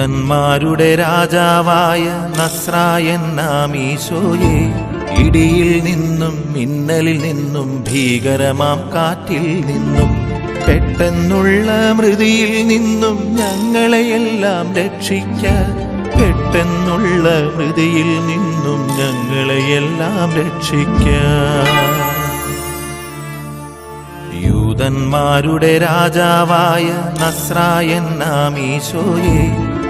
യൂദന്മാരുടെ രാജാവായ നസ്രായൻ നാം ഈശോയെ, ഇടിയിൽ നിന്നും മിന്നലിൽ നിന്നും ഭീകരമാം കാറ്റിൽ നിന്നും പെട്ടെന്നുള്ള മൃതിയിൽ നിന്നും ഞങ്ങളെയെല്ലാം രക്ഷിക്ക. പെട്ടെന്നുള്ള മൃതിയിൽ നിന്നും ഞങ്ങളെയെല്ലാം രക്ഷിക്ക. യൂദന്മാരുടെ രാജാവായ നസ്രായൻ നാം ഈശോയെ,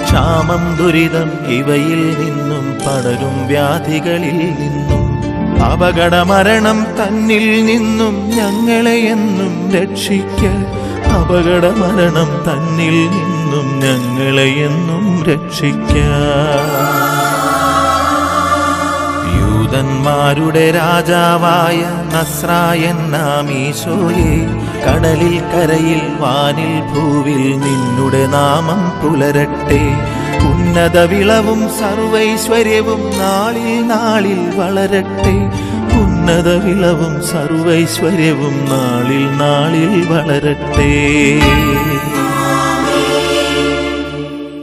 ക്ഷാമം ദുരിതം ഇവയിൽ നിന്നും പടരും വ്യാധികളിൽ നിന്നും അപകടമരണം തന്നിൽ നിന്നും ഞങ്ങളെയെന്നും രക്ഷിക്ക. അപകടമരണം തന്നിൽ നിന്നും ഞങ്ങളെയെന്നും രക്ഷിക്ക. യൂദന്മാരുടെ രാജാവായ നസ്രായൻ നാം ഈശോയെ, കടലിൽ കരയിൽ വാനിൽ ഭൂവിൽ നിന്നുടെ നാമം പുലരട്ടെ. ഉന്നത വിളവും സർവൈശ്വര്യവും നാളിൽ നാളിൽ വളരട്ടെ. ഉന്നത വിളവും സർവൈശ്വര്യവും നാളിൽ നാളിൽ വളരട്ടെ.